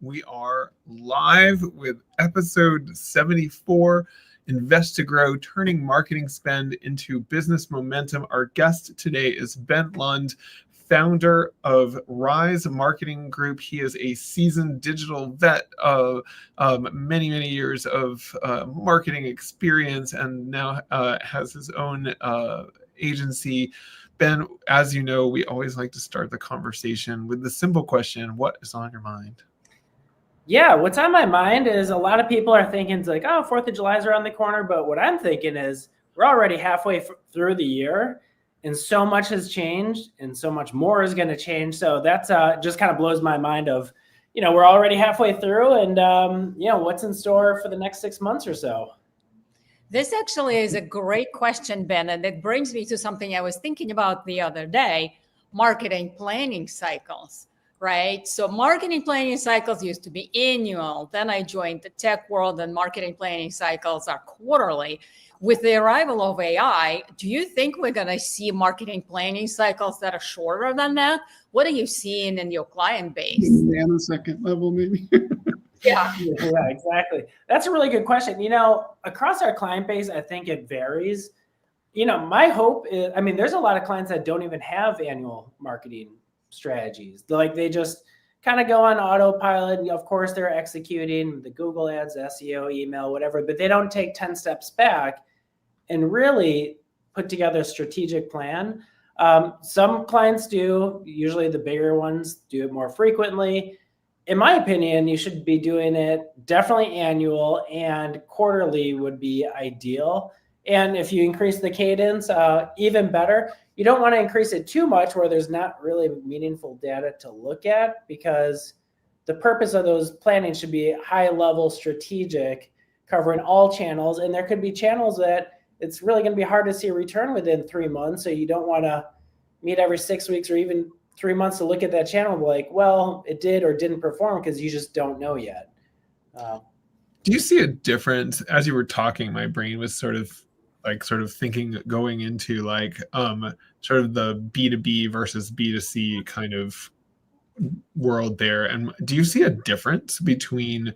We are live with episode 74, Invest to Grow, Turning Marketing Spend into Business Momentum. Our guest today is Ben Lund, founder of Rise Marketing Group. He is a seasoned digital vet of many, many years of marketing experience and now has his own agency. Ben, as you know, we always like to start the conversation with the simple question, what is on your mind? Yeah, what's on my mind is a lot of people are thinking it's like, oh, 4th of July is around the corner. But what I'm thinking is we're already halfway through the year and so much has changed and so much more is going to change. So that's just kind of blows my mind of, we're already halfway through and, what's in store for the next 6 months or so. This actually is a great question, Ben, and it brings me to something I was thinking about the other day, marketing planning cycles, right? So marketing planning cycles used to be annual. Then I joined the tech world and marketing planning cycles are quarterly. With the arrival of AI, do you think we're going to see marketing planning cycles that are shorter than that? What are you seeing in your client base? Nanosecond level, maybe. Yeah, exactly. That's a really good question. Across our client base, I think it varies. My hope is, there's a lot of clients that don't even have annual marketing strategies. Like they just kind of go on autopilot. And of course, they're executing the Google ads, SEO, email, whatever, but they don't take 10 steps back and really put together a strategic plan. Some clients do, usually the bigger ones do it more frequently. In my opinion, you should be doing it definitely annual, and quarterly would be ideal. And if you increase the cadence, even better. You don't want to increase it too much where there's not really meaningful data to look at, because the purpose of those planning should be high level strategic, covering all channels. And there could be channels that it's really going to be hard to see a return within 3 months. So you don't want to meet every 6 weeks or even 3 months to look at that channel like, well, it did or didn't perform, because you just don't know yet. Do you see a difference? As you were talking, my brain was sort of thinking going into sort of the B2B versus B2C kind of world there. And do you see a difference between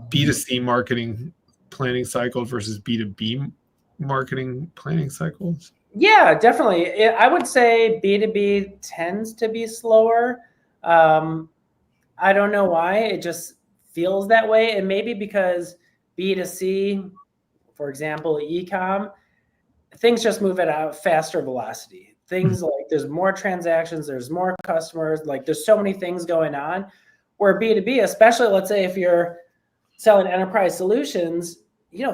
B2C marketing planning cycles versus B2B marketing planning cycles? Yeah, definitely. I would say B2B tends to be slower. I don't know why. It just feels that way. And maybe because B2C, for example, e-com, things just move at a faster velocity. Things like there's more transactions, there's more customers, like there's so many things going on. Where B2B, especially let's say if you're selling enterprise solutions,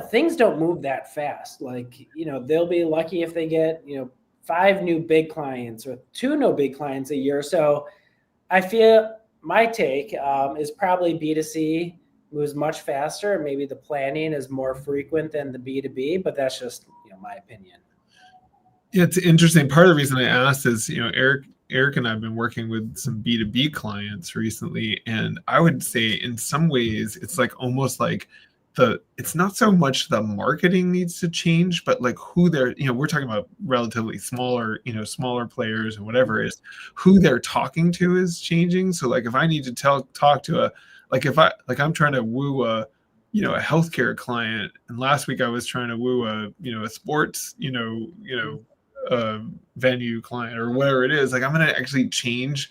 things don't move that fast. Like, they'll be lucky if they get, 5 new big clients or 2 new big clients a year. So I feel my take is probably B2C moves much faster. Maybe the planning is more frequent than the B2B, but that's just, my opinion. Yeah, it's interesting. Part of the reason I asked is, Eric and I have been working with some B2B clients recently, and I would say in some ways it's like almost like it's not so much the marketing needs to change, but like who they're, we're talking about relatively smaller players and whatever is who they're talking to is changing. So like if I need to talk to I'm trying to woo a healthcare client, and last week I was trying to woo a sports, venue client or whatever it is, like I'm going to actually change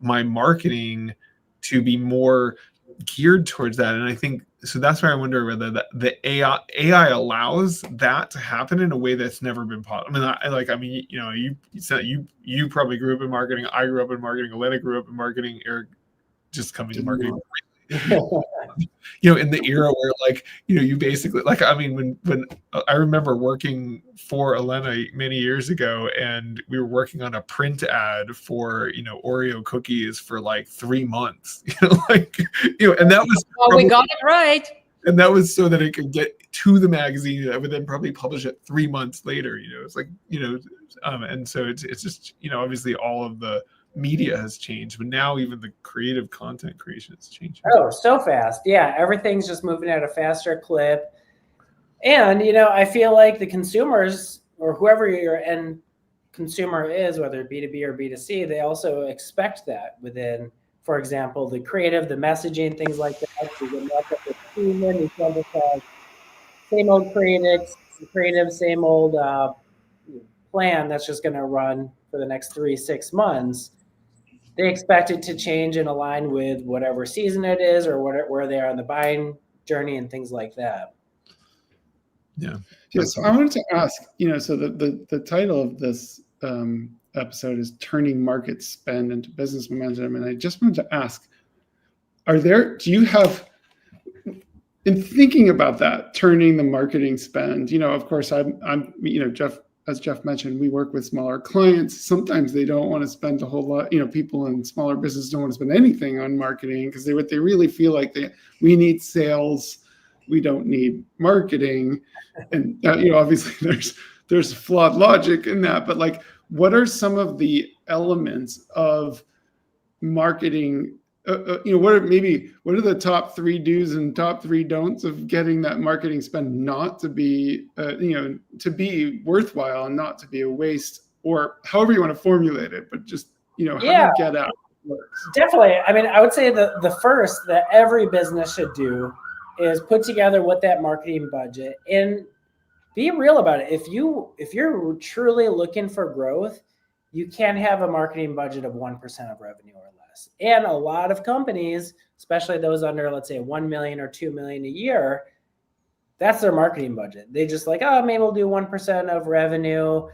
my marketing to be more geared towards that. And I think, so that's why I wonder whether the AI allows that to happen in a way that's never been possible. You said you probably grew up in marketing. I grew up in marketing. Elena grew up in marketing. Eric just coming to marketing. In the era where you basically when I remember working for Elena many years ago, and we were working on a print ad for Oreo cookies for like 3 months, and that was we got it right, and that was so that it could get to the magazine that would then probably publish it 3 months later. It's like and so it's just obviously all of the media has changed, but now even the creative content creation has changed. Oh, so fast. Yeah, everything's just moving at a faster clip. And, I feel like the consumers or whoever your end consumer is, whether B2B or B2C, they also expect that within for example, the creative, the messaging, things like that. So you can mark up the team, you can just have same old creative, same old plan that's just going to run for the next 3-6 months. They expect it to change and align with whatever season it is or where they are on the buying journey and things like that. Yeah. Yeah. So I wanted to ask, so the title of this episode is Turning Market Spend into Business Momentum. And I just wanted to ask, do you have, in thinking about that, turning the marketing spend, of course, I'm Jeff, as Jeff mentioned, we work with smaller clients. Sometimes they don't want to spend a whole lot, people in smaller business don't want to spend anything on marketing because what they really feel like we need sales. We don't need marketing. And obviously there's flawed logic in that, but like, what are some of the elements of marketing? What are the top 3 do's and top 3 don'ts of getting that marketing spend not to be, to be worthwhile and not to be a waste, or however you want to formulate it, but just, how do you get out? Definitely. I mean, I would say the first that every business should do is put together what that marketing budget and be real about it. If you're truly looking for growth, you can't have a marketing budget of 1% of revenue or less. And a lot of companies, especially those under, let's say, 1 million or 2 million a year, that's their marketing budget. They just like, oh, maybe we'll do 1% of revenue,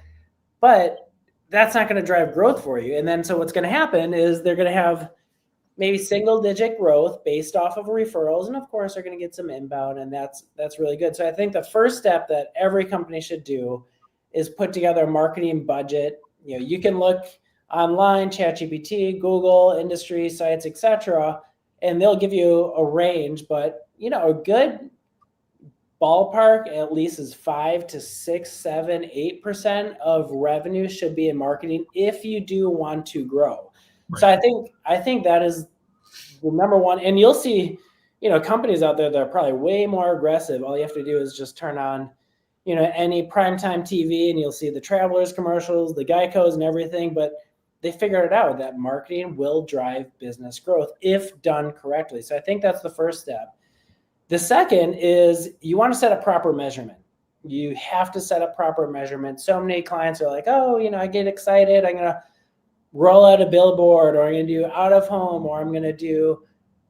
but that's not going to drive growth for you. And then so what's going to happen is they're going to have maybe single-digit growth based off of referrals, and of course, they're going to get some inbound, and that's really good. So I think the first step that every company should do is put together a marketing budget. You can look online, ChatGPT, Google, industry sites, etc., and they'll give you a range. But a good ballpark at least is 5 to 6, 7, 8% of revenue should be in marketing if you do want to grow. Right. So I think that is the number one. And you'll see, companies out there that are probably way more aggressive. All you have to do is just turn on, any primetime TV, and you'll see the Travelers commercials, the Geicos and everything. But they figured it out that marketing will drive business growth if done correctly. So I think that's the first step. The second is you want to set up proper measurement. You have to set up proper measurement. So many clients are like, oh, I get excited. I'm going to roll out a billboard, or I'm going to do out of home, or I'm going to do,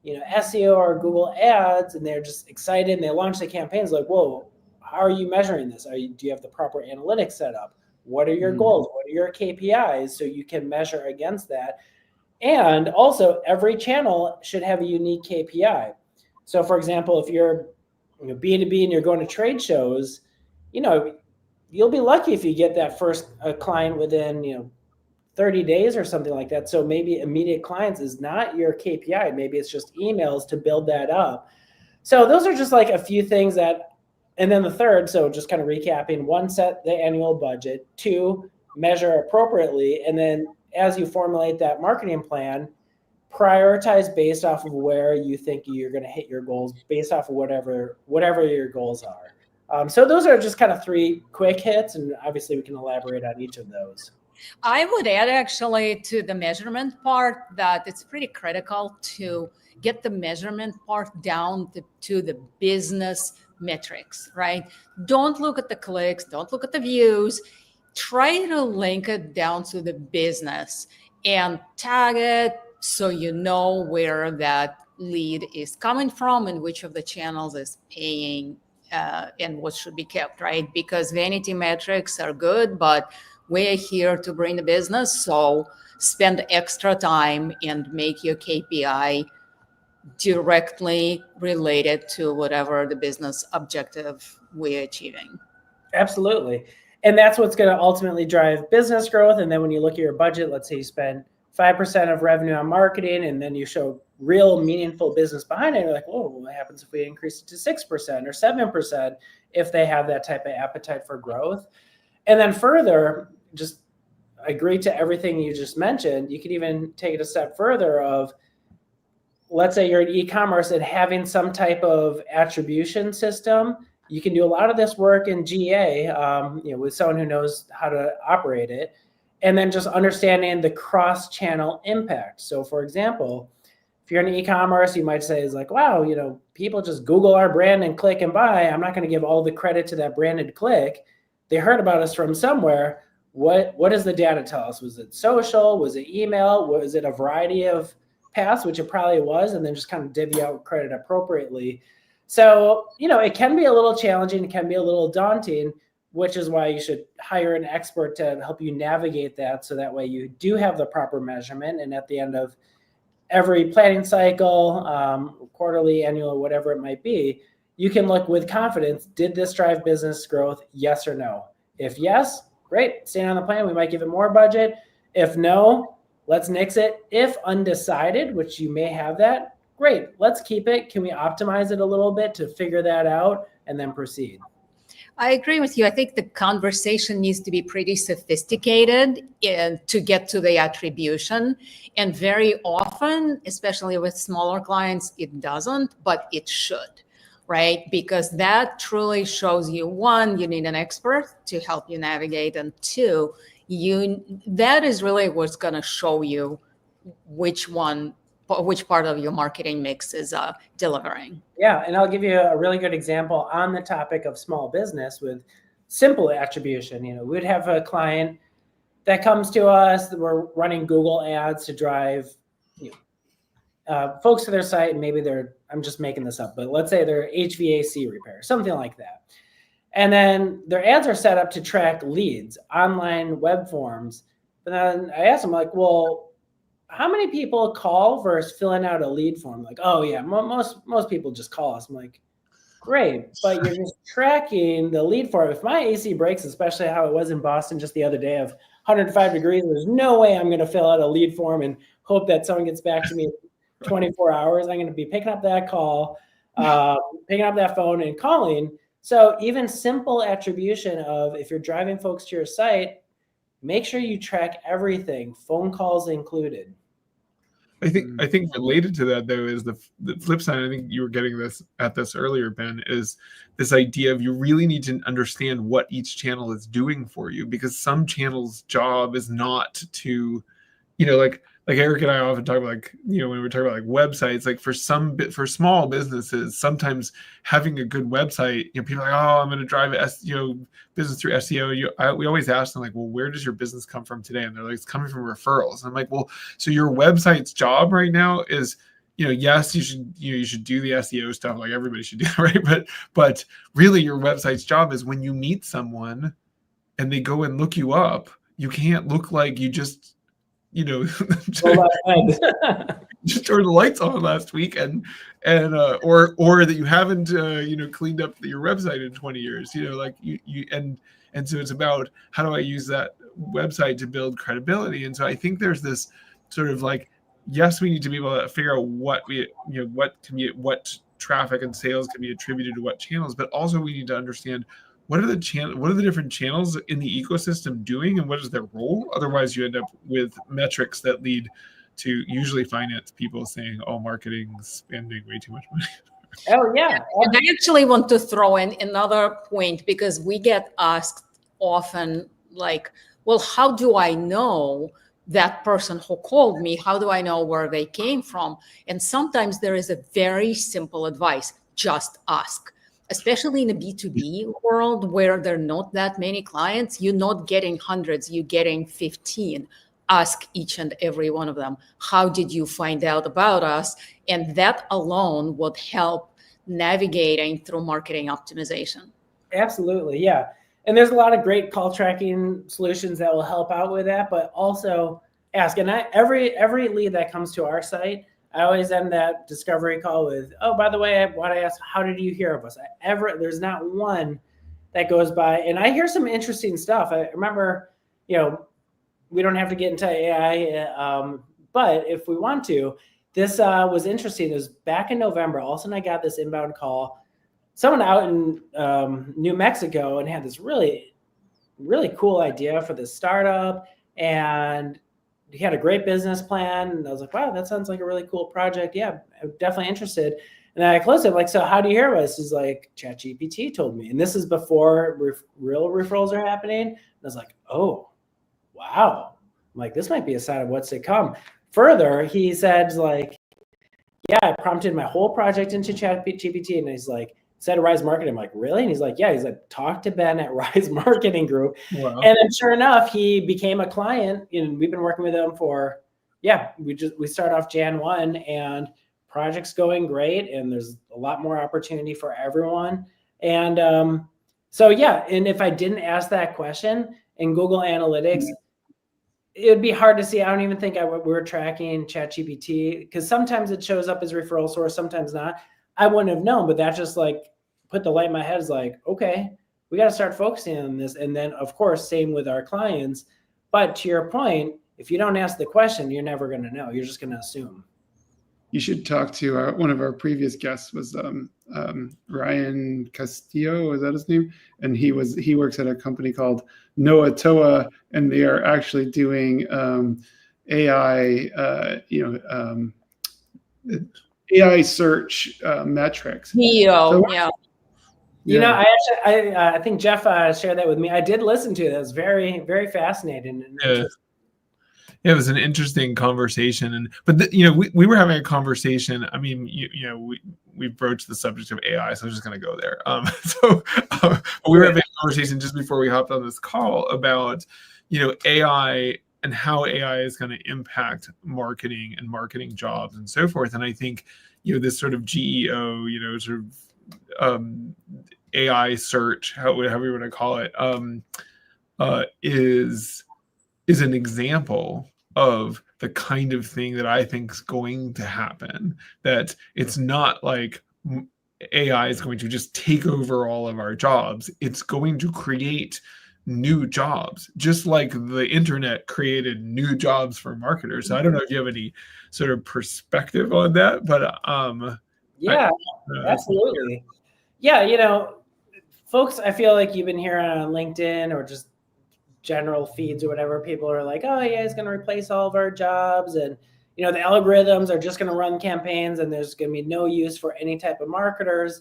SEO or Google ads. And they're just excited and they launch the campaigns like, whoa, how are you measuring this? Do you have the proper analytics set up? What are your goals? What are your KPIs? So you can measure against that. And also every channel should have a unique KPI. So for example, if you're B2B and you're going to trade shows, you'll be lucky if you get that first client within, 30 days or something like that. So maybe immediate clients is not your KPI. Maybe it's just emails to build that up. So those are just like a few things and then the third, so just kind of recapping, 1, set the annual budget, 2, measure appropriately. And then as you formulate that marketing plan, prioritize based off of where you think you're going to hit your goals based off of whatever your goals are. So those are just kind of 3 quick hits, and obviously we can elaborate on each of those. I would add actually to the measurement part that it's pretty critical to get the measurement part down to the business metrics, right? Don't look at the clicks, don't look at the views. Try to link it down to the business and tag it so you know where that lead is coming from and which of the channels is paying and what should be kept, right? Because vanity metrics are good, but we're here to bring the business. So spend extra time and make your KPI directly related to whatever the business objective we're achieving. Absolutely. And that's what's going to ultimately drive business growth. And then when you look at your budget, let's say you spend 5% of revenue on marketing, and then you show real meaningful business behind it. You're like, whoa, what happens if we increase it to 6% or 7% if they have that type of appetite for growth? And then further, just agree to everything you just mentioned. You could even take it a step further of, let's say you're in e-commerce and having some type of attribution system. You can do a lot of this work in GA, with someone who knows how to operate it, and then just understanding the cross-channel impact. So for example, If you're in e-commerce, you might say is like, wow, people just Google our brand and click and buy. I'm not going to give all the credit to that branded click. They heard about us from somewhere. What does the data tell us? Was it social? Was it email? Was it a variety of paths, which it probably was, and then just kind of divvy out credit appropriately. So, it can be a little challenging. It can be a little daunting, which is why you should hire an expert to help you navigate that. So that way you do have the proper measurement. And at the end of every planning cycle, quarterly, annual, whatever it might be, you can look with confidence, did this drive business growth? Yes or no? If yes, great, staying on the plan. We might give it more budget. If no, let's nix it. If undecided, which you may have that, great, let's keep it. Can we optimize it a little bit to figure that out and then proceed? I agree with you. I think the conversation needs to be pretty sophisticated to get to the attribution. And very often, especially with smaller clients, it doesn't, but it should, right? Because that truly shows you, one, you need an expert to help you navigate, and two, that is really what's going to show you which part of your marketing mix is delivering. Yeah, and I'll give you a really good example on the topic of small business with simple attribution. We'd have a client that comes to us, we're running Google ads to drive folks to their site, and maybe I'm just making this up, but let's say they're HVAC repair, something like that. And then their ads are set up to track leads, online web forms. But then I asked them, like, well, how many people call versus filling out a lead form? Like, oh yeah, most people just call us. I'm like, great, but you're just tracking the lead form. If my AC breaks, especially how it was in Boston just the other day of 105 degrees, there's no way I'm going to fill out a lead form and hope that someone gets back to me in 24 hours. I'm going to be picking up that call, picking up that phone and calling. So even simple attribution of, if you're driving folks to your site, make sure you track everything, phone calls included. I think related to that, though, is the flip side. I think you were getting at this earlier, Ben, is this idea of you really need to understand what each channel is doing for you, because some channels' job is not to, like Eric and I often talk about, when we're talking about websites, for small businesses, sometimes having a good website, people are like, oh, I'm going to drive business through SEO. We always ask them, like, well, where does your business come from today? And they're like, it's coming from referrals. And I'm like, well, so your website's job right now is, yes, you should do the SEO stuff, like everybody should do, right? But really your website's job is when you meet someone and they go and look you up, you can't look like you just just turned the lights on last week and or that you haven't cleaned up your website in 20 years, and so it's about, how do I use that website to build credibility? And so I think there's this sort of yes, we need to be able to figure out what traffic and sales can be attributed to what channels, but also we need to understand what are the different channels in the ecosystem doing, and what is their role? Otherwise, you end up with metrics that lead to usually finance people saying, "Oh, marketing's spending way too much money." Oh yeah. And I actually want to throw in another point, because we get asked often, like, "Well, how do I know that person who called me? How do I know where they came from?" And sometimes there is a very simple advice: just ask. Especially in the B2B world, where there are not that many clients, you're not getting hundreds, you're getting 15. Ask each and every one of them, how did you find out about us? And that alone would help navigating through marketing optimization. Absolutely, yeah. And there's a lot of great call tracking solutions that will help out with that, but also ask. And every lead that comes to our site, I always end that discovery call with, oh, by the way, I want to ask, how did you hear of us? There's not one that goes by. And I hear some interesting stuff. I remember, we don't have to get into AI, but if we want to, this was interesting. It was back in November. All of a sudden I got this inbound call. Someone out in New Mexico and had this really, really cool idea for this startup. And he had a great business plan. And I was like, wow, that sounds like a really cool project. Yeah, I'm definitely interested. And then I closed it. I'm like, so how do you hear of us? He's like, ChatGPT told me. And this is before real referrals are happening. And I was like, oh, wow. I'm like, this might be a sign of what's to come. Further, he said, like, yeah, I prompted my whole project into ChatGPT, and he's like, said Rise Marketing. I'm like, really? And he's like, yeah. He's like, talk to Ben at Rise Marketing Group. Wow. And then sure enough, he became a client, and we've been working with him for, we start off Jan 1, and project's going great, and there's a lot more opportunity for everyone. And so yeah, and if I didn't ask that question in Google Analytics, it would be hard to see. I don't even think we're tracking ChatGPT, because sometimes it shows up as referral source, sometimes not. I wouldn't have known, but that just like put the light in my head. Is like, okay, we got to start focusing on this. And then of course, same with our clients. But to your point, if you don't ask the question, you're never going to know. You're just going to assume. You should talk to one of our previous guests was Ryan Castillo, is that his name? And he works at a company called Noatoa, and they are actually doing AI, AI search metrics. Yeah. You know, I think Jeff shared that with me. I did listen to it. It was very, very fascinating. And interesting. Yeah, it was an interesting conversation, but we were having a conversation. I mean, we broached the subject of AI, so I'm just going to go there. We were having a conversation just before we hopped on this call about AI and how AI is going to impact marketing and marketing jobs and so forth. And I think this sort of GEO, sort of AI search, however you want to call it, is an example of the kind of thing that I think is going to happen. That it's not like AI is going to just take over all of our jobs. It's going to create new jobs, just like the internet created new jobs for marketers. So I don't know if you have any sort of perspective on that, but yeah, absolutely. Yeah, folks, I feel like you've been hearing on LinkedIn or just general feeds or whatever, people are like, oh yeah, it's going to replace all of our jobs, and the algorithms are just going to run campaigns, and there's going to be no use for any type of marketers.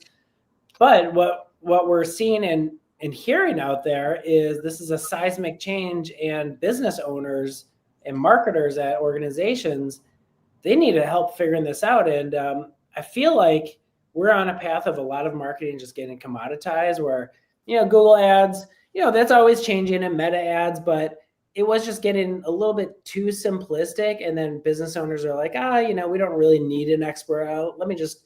But what we're seeing and hearing out there is this is a seismic change, and business owners and marketers at organizations, they need to help figuring this out. And I feel like we're on a path of a lot of marketing just getting commoditized, where Google ads, that's always changing, and meta ads, but it was just getting a little bit too simplistic. And then business owners are like, we don't really need an expert out. Let me just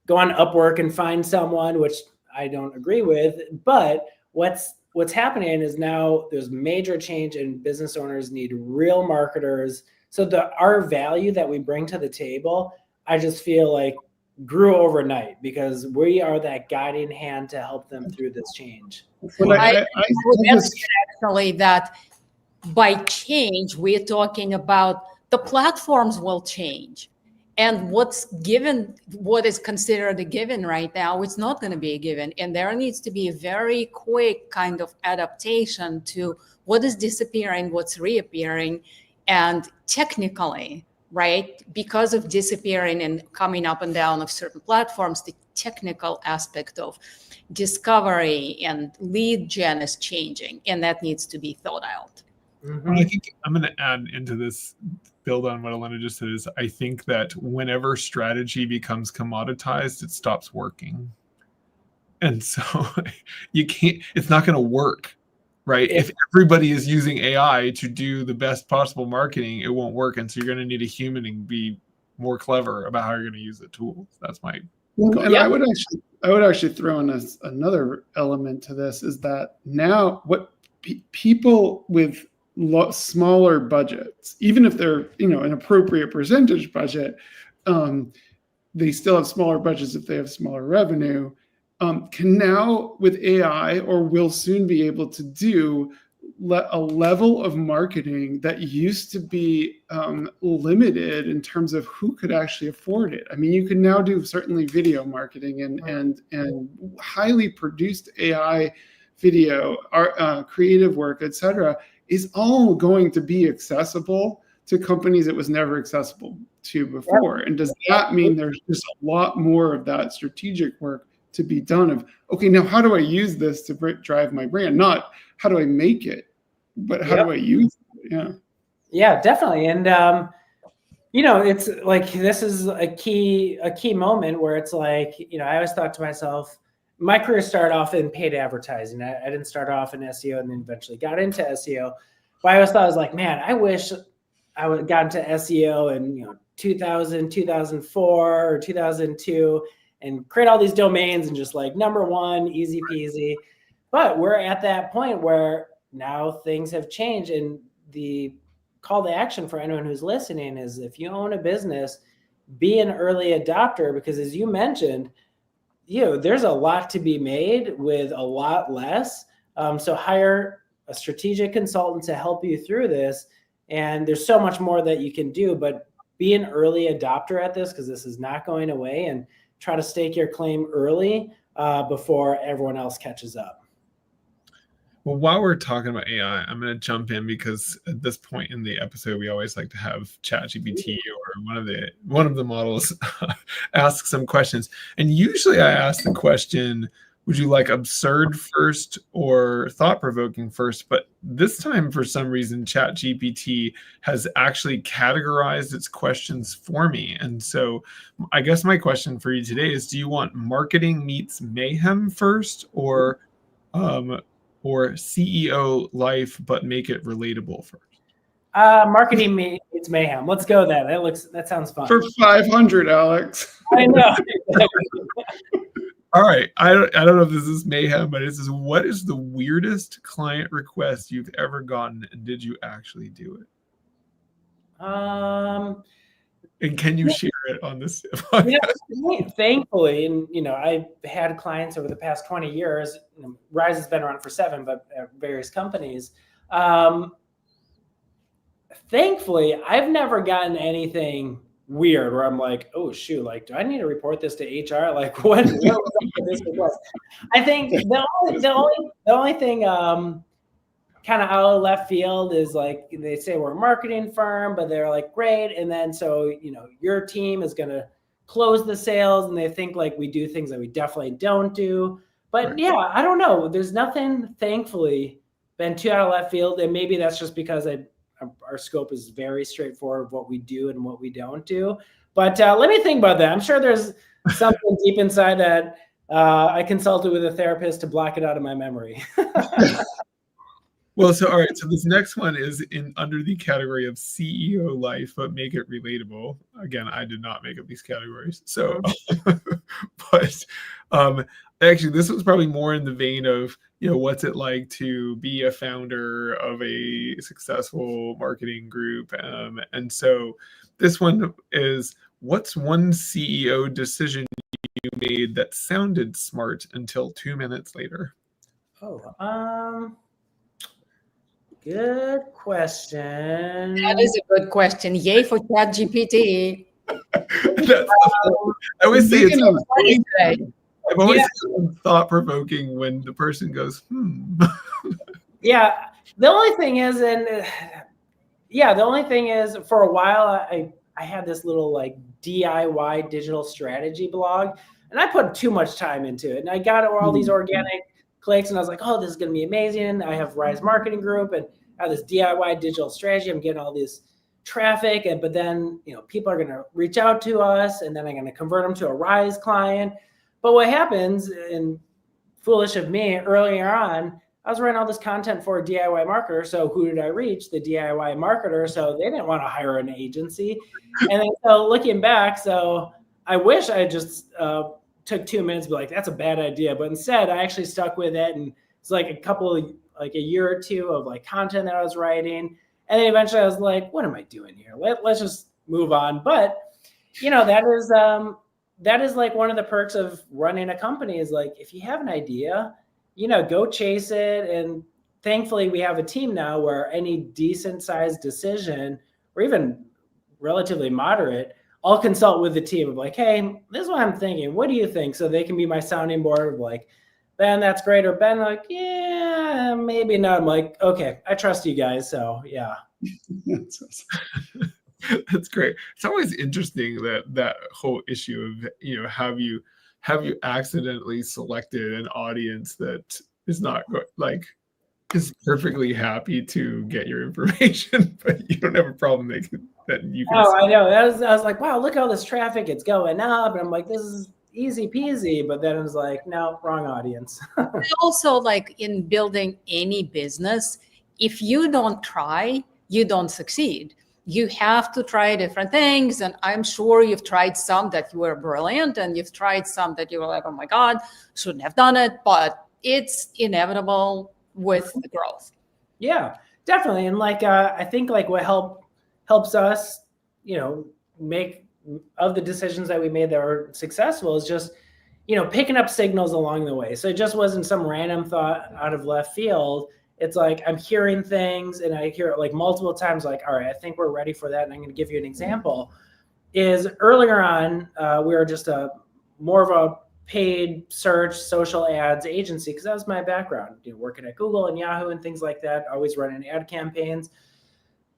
go on Upwork and find someone, which I don't agree with. But what's happening is now there's major change, and business owners need real marketers. So our value that we bring to the table, I just feel like grew overnight, because we are that guiding hand to help them through this change. I would actually that by change, we're talking about the platforms will change. And what is considered a given right now, it's not going to be a given. And there needs to be a very quick kind of adaptation to what is disappearing, what's reappearing, and technically, right? Because of disappearing and coming up and down of certain platforms, the technical aspect of discovery and lead gen is changing, and that needs to be thought out. Mm-hmm. I think I'm going to add into this, build on what Elena just said, is I think that whenever strategy becomes commoditized, it stops working. And so it's not going to work. Right. If everybody is using AI to do the best possible marketing, it won't work. And so you're going to need a human and be more clever about how you're going to use the tools. That's my. And I would actually throw in another element to this, is that now what people with smaller budgets, even if they're an appropriate percentage budget, they still have smaller budgets if they have smaller revenue. Can now with AI, or will soon be able to do a level of marketing that used to be limited in terms of who could actually afford it. I mean, you can now do certainly video marketing and highly produced AI video, creative work, etc., is all going to be accessible to companies it was never accessible to before. And does that mean there's just a lot more of that strategic work to be done of, okay, now how do I use this to drive my brand? Not how do I make it, but how do I use it? Yeah, definitely. And It's like, this is a key moment where it's like, I always thought to myself, my career started off in paid advertising. I didn't start off in SEO and then eventually got into SEO. But I always thought, I was like, man, I wish I would got into SEO in 2000, 2004 or 2002 and create all these domains and just like number one, easy peasy. But we're at that point where now things have changed, and the call to action for anyone who's listening is, if you own a business, be an early adopter, because as you mentioned, there's a lot to be made with a lot less. So hire a strategic consultant to help you through this. And there's so much more that you can do, but be an early adopter at this, because this is not going away, and try to stake your claim early before everyone else catches up. Well, while we're talking about AI, I'm going to jump in, because at this point in the episode, we always like to have ChatGPT or one of the models ask some questions. And usually I ask the question, would you like absurd first or thought-provoking first? But this time, for some reason, ChatGPT has actually categorized its questions for me. And so I guess my question for you today is, do you want marketing meets mayhem first, or CEO life, but make it relatable first? Marketing meets mayhem. Let's go there. That sounds fun. For 500, Alex. I know. All right. I don't know if this is mayhem, but it says, what is the weirdest client request you've ever gotten, and did you actually do it? And can you share it on this? Thankfully, and I've had clients over the past 20 years. Rise has been around for 7, but at various companies. Thankfully, I've never gotten anything weird where I'm like, oh shoot, like, do I need to report this to HR? Like, what was up with this request? I think the only thing kind of out of left field is, like, they say we're a marketing firm, but they're like, great. And then so, your team is going to close the sales, and they think like we do things that we definitely don't do. But right. Yeah, I don't know. There's nothing, thankfully, been too out of left field. And maybe that's just because our scope is very straightforward of what we do and what we don't do. But let me think about that. I'm sure there's something deep inside that I consulted with a therapist to block it out of my memory. Well, so all right. So this next one is under the category of CEO life, but make it relatable. Again, I did not make up these categories. So, but actually, this was probably more in the vein of, what's it like to be a founder of a successful marketing group? And so this one is, what's one CEO decision you made that sounded smart until 2 minutes later? Good question. That is a good question. Yay for ChatGPT. I always say I've always thought-provoking when the person goes, Yeah, the only thing is, for a while I had this little like DIY digital strategy blog, and I put too much time into it, and I got all these organic clicks, and I was like, oh, this is going to be amazing. I have Rise Marketing Group, and I have this DIY digital strategy. I'm getting all this traffic, but then people are going to reach out to us, and then I'm going to convert them to a Rise client. But what happens, and foolish of me, earlier on, I was writing all this content for a DIY marketer. So who did I reach? The DIY marketer. So they didn't want to hire an agency. And then, so looking back, so I wish I just took 2 minutes to be like, that's a bad idea. But instead, I actually stuck with it. And it's like a year or two of like content that I was writing. And then eventually I was like, what am I doing here? Let's just move on. But, that is like one of the perks of running a company, is like, if you have an idea, go chase it. And thankfully we have a team now where any decent sized decision, or even relatively moderate, I'll consult with the team of like, hey, this is what I'm thinking. What do you think? So they can be my sounding board of like, Ben, that's great. Or Ben, like, yeah, maybe not. I'm like, okay, I trust you guys. So yeah. That's great. It's always interesting that whole issue of, have you accidentally selected an audience that is not like is perfectly happy to get your information, but you don't have a problem that you can. Oh, I know. I was like, wow, look at all this traffic. It's going up. And I'm like, this is easy peasy. But then it was like, no, wrong audience. Also, like in building any business, if you don't try, you don't succeed. You have to try different things. And I'm sure you've tried some that you were brilliant, and you've tried some that you were like, oh my God, shouldn't have done it. But it's inevitable with the growth. Yeah, definitely. And like, I think like what helps us, make of the decisions that we made that were successful is just, picking up signals along the way. So it just wasn't some random thought out of left field. It's like I'm hearing things, and I hear it like multiple times, like, all right, I think we're ready for that. And I'm going to give you an example. Is earlier on, we were just more of a paid search social ads agency, because that was my background, working at Google and Yahoo and things like that, always running ad campaigns.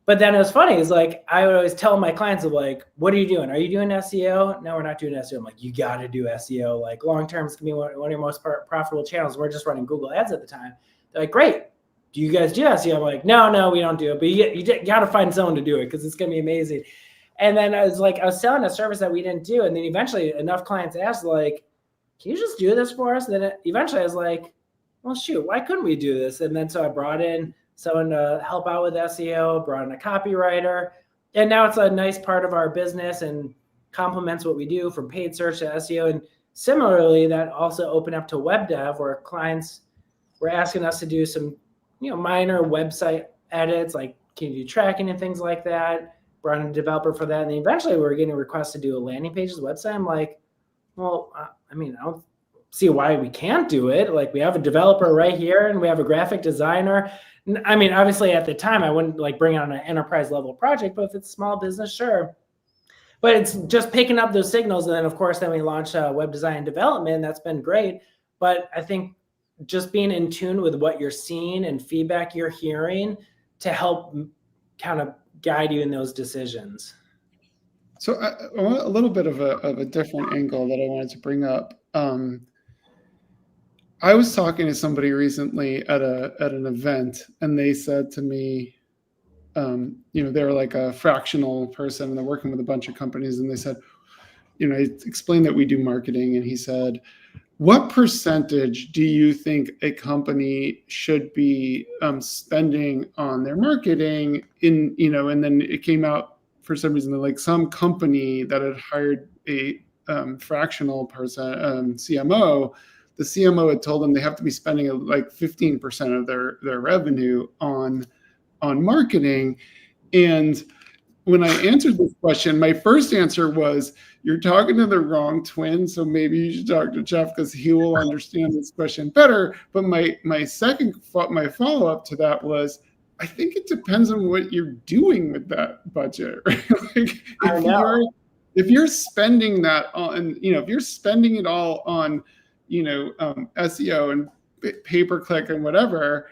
But then it was funny. It's like I would always tell my clients, of like, what are you doing? Are you doing SEO? No, we're not doing SEO. I'm like, you got to do SEO. Like long term, it's gonna be one of your most profitable channels. We're just running Google ads at the time. They're like, great. Do you guys do SEO? I'm like, no, we don't do it. But you got to find someone to do it, because it's gonna be amazing. And then I was selling a service that we didn't do, and then eventually enough clients asked, like, can you just do this for us? And then eventually I was like, well, shoot, why couldn't we do this? And then so I brought in someone to help out with SEO, brought in a copywriter, and now it's a nice part of our business and complements what we do from paid search to SEO. And similarly, that also opened up to web dev, where clients were asking us to do some, minor website edits, like can you do tracking and things like that. Brought in a developer for that, and then eventually we were getting requests to do a landing pages website. I'm like, well, I don't see why we can't do it. Like we have a developer right here, and we have a graphic designer. I mean, obviously at the time I wouldn't like bring on an enterprise level project, but if it's a small business, sure. But it's just picking up those signals. And then of course, then we launched web design and development. That's been great. But I think just being in tune with what you're seeing and feedback you're hearing to help kind of guide you in those decisions. So I want a little bit of a different angle that I wanted to bring up. I was talking to somebody recently at an event, and they said to me, they're like a fractional person, and they're working with a bunch of companies, and they said, I explained that we do marketing, and he said, what percentage do you think a company should be spending on their marketing and then it came out for some reason that like some company that had hired a fractional person, CMO, the CMO had told them they have to be spending like 15% of their revenue on marketing. And when I answered this question, my first answer was, you're talking to the wrong twin, so maybe you should talk to Jeff because he will understand this question better. But my follow-up to that was, I think it depends on what you're doing with that budget. Right? Like if you're spending that on, if you're spending it all on, SEO and pay-per-click and whatever,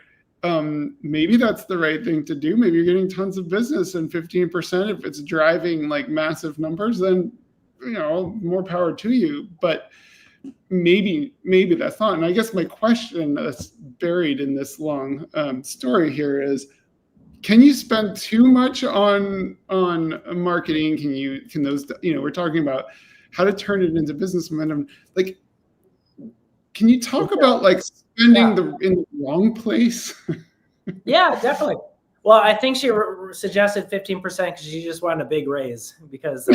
maybe that's the right thing to do. Maybe you're getting tons of business, and 15%, if it's driving like massive numbers, then more power to you. But maybe that's not. And I guess my question that's buried in this long story here is, can you spend too much on marketing? Can those, we're talking about how to turn it into business momentum. Like, can you talk about like spending in the wrong place? Yeah, definitely. Well, I think she suggested 15% because she just wanted a big raise because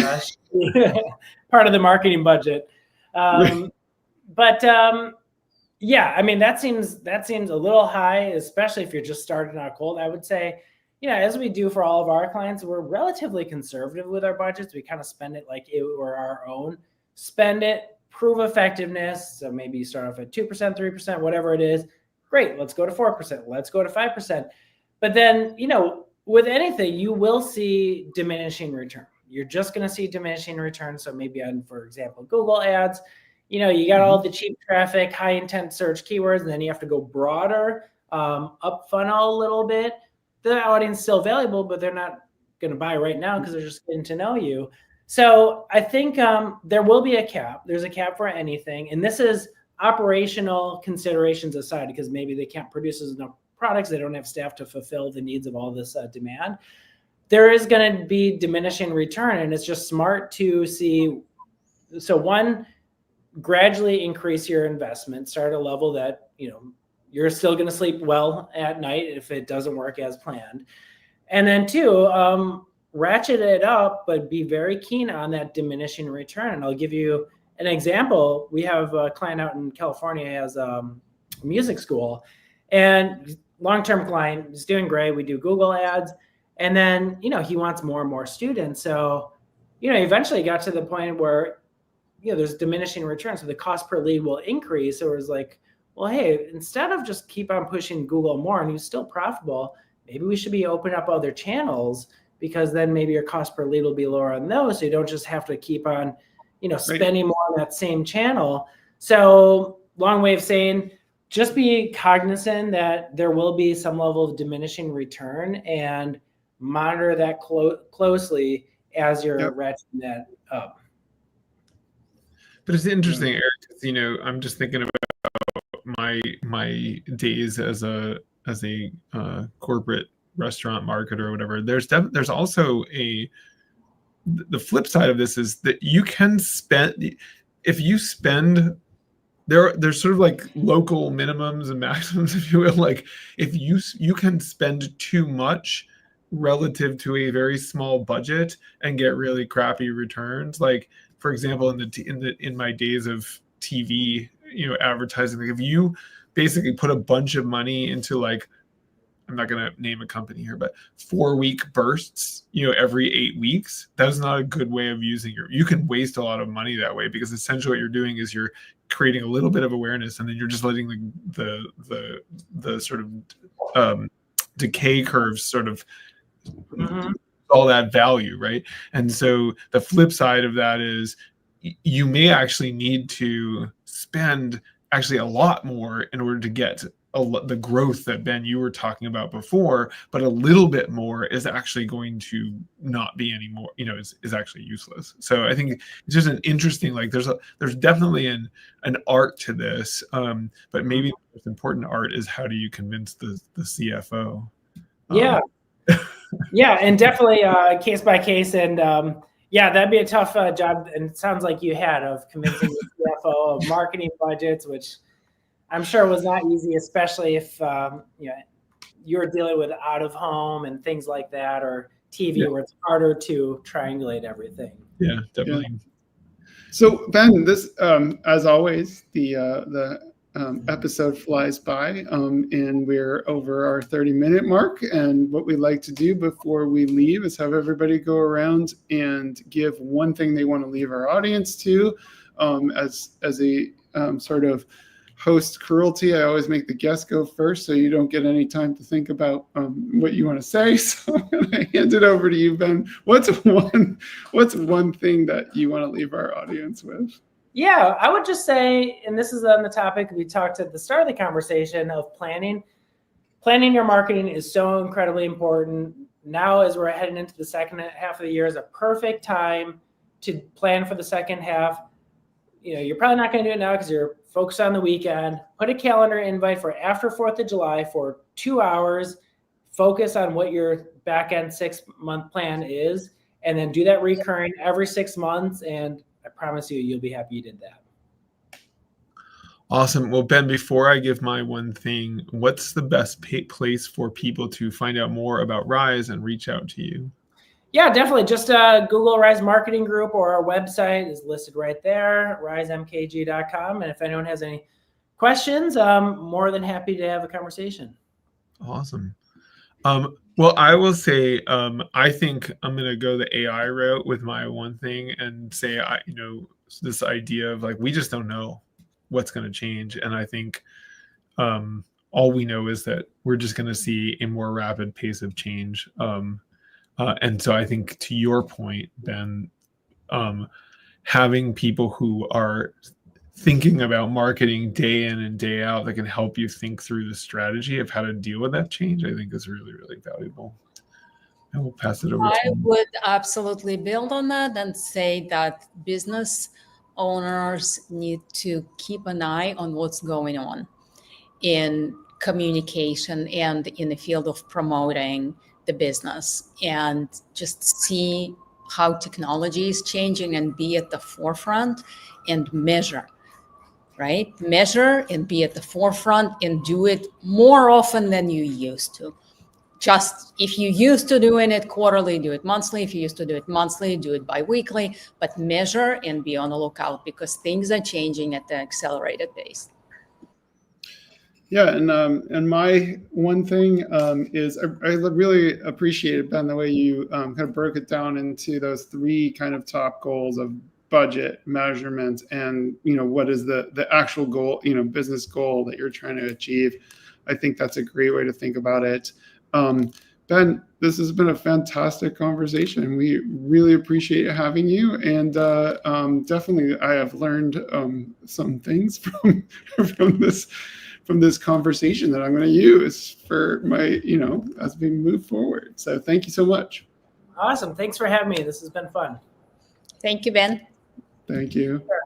part of the marketing budget. But yeah, I mean, that seems a little high, especially if you're just starting out cold. I would say, as we do for all of our clients, we're relatively conservative with our budgets. We kind of spend it like it were our own. Spend it, prove effectiveness. So maybe you start off at 2%, 3%, whatever it is. Great, let's go to 4%. Let's go to 5%. But then, with anything, you will see diminishing return. You're just going to see diminishing return. So maybe on, for example, Google ads, you got all the cheap traffic, high intent search keywords, and then you have to go broader, up funnel a little bit. The audience is still valuable, but they're not going to buy right now because they're just getting to know you. So I think there will be a cap. There's a cap for anything. And this is operational considerations aside, because maybe they can't produce enough products. They don't have staff to fulfill the needs of all this demand. There is going to be diminishing return, and it's just smart to see. So one, gradually increase your investment, start at a level that, you're still going to sleep well at night if it doesn't work as planned. And then two, ratchet it up, but be very keen on that diminishing return. And I'll give you an example. We have a client out in California who has a music school, and long-term client is doing great. We do Google ads, and then, he wants more and more students. So, eventually got to the point where, there's diminishing returns. So the cost per lead will increase. So it was like, well, hey, instead of just keep on pushing Google more and you're still profitable, maybe we should be opening up other channels, because then maybe your cost per lead will be lower on those. So you don't just have to keep on, spending more on that same channel. So long way of saying, just be cognizant that there will be some level of diminishing return, and monitor that closely as you're ratcheting that up. But it's interesting, Eric, because, I'm just thinking about my days as a corporate restaurant marketer or whatever. There's also the flip side of this is that you can spend, if you spend, there's sort of like local minimums and maximums, if you will. Like if you can spend too much relative to a very small budget and get really crappy returns. Like, for example, in my days of TV, advertising, like if you basically put a bunch of money into, like, I'm not going to name a company here, but 4-week bursts, every 8 weeks, that's not a good way of using you can waste a lot of money that way, because essentially what you're doing is you're creating a little bit of awareness, and then you're just letting the sort of decay curves sort of all that value, right? And so the flip side of that is you may actually need to spend actually a lot more in order to get the growth that, Ben, you were talking about before, but a little bit more is actually going to not be anymore, is actually useless. So I think it's just an interesting, like there's definitely an art to this, but maybe the most important art is how do you convince the CFO? Yeah. Yeah, and definitely case by case, and that'd be a tough job, and it sounds like you had, of convincing the CFO of marketing budgets, which I'm sure was not easy, especially if you're dealing with out of home and things like that, or TV, where it's harder to triangulate everything. Yeah, definitely. Yeah. So Ben, this as always, the episode flies by, and we're over our 30-minute mark. And what we like to do before we leave is have everybody go around and give one thing they want to leave our audience to. As a sort of host cruelty, I always make the guest go first, so you don't get any time to think about what you want to say. So I'm going to hand it over to you, Ben. What's one thing that you want to leave our audience with? Yeah, I would just say, and this is on the topic we talked at the start of the conversation of planning. Planning your marketing is so incredibly important. Now, as we're heading into the second half of the year, is a perfect time to plan for the second half. You're probably not going to do it now because you're focused on the weekend. Put a calendar invite for after 4th of July for 2 hours. Focus on what your back end 6-month plan is, and then do that recurring every 6 months. And I promise you'll be happy you did that. Awesome. Well, Ben, before I give my one thing, what's the best place for people to find out more about Rise and reach out to you? Yeah, definitely. Just Google Rise Marketing Group, or our website is listed right there, risemkg.com. And if anyone has any questions, I'm more than happy to have a conversation. Awesome. Well, I will say, I think I'm going to go the AI route with my one thing and say, this idea of, like, we just don't know what's going to change. And I think all we know is that we're just going to see a more rapid pace of change. And so I think, to your point, Ben, having people who are thinking about marketing day in and day out that can help you think through the strategy of how to deal with that change, I think is really, really valuable. And we'll pass it over to you. I would absolutely build on that and say that business owners need to keep an eye on what's going on. And communication and in the field of promoting the business, and just see how technology is changing and be at the forefront and measure, right? Measure and be at the forefront and do it more often than you used to. Just if you used to doing it quarterly, do it monthly. If you used to do it monthly, do it biweekly, but measure and be on the lookout because things are changing at an accelerated pace. Yeah, and my one thing is I really appreciated, Ben, the way you kind of broke it down into those three kind of top goals of budget, measurement, and what is the actual goal, business goal that you're trying to achieve. I think that's a great way to think about it. Ben, this has been a fantastic conversation. We really appreciate having you, and definitely I have learned some things from this conversation that I'm going to use for my, as we move forward. So thank you so much. Awesome. Thanks for having me. This has been fun. Thank you, Ben. Thank you. Sure.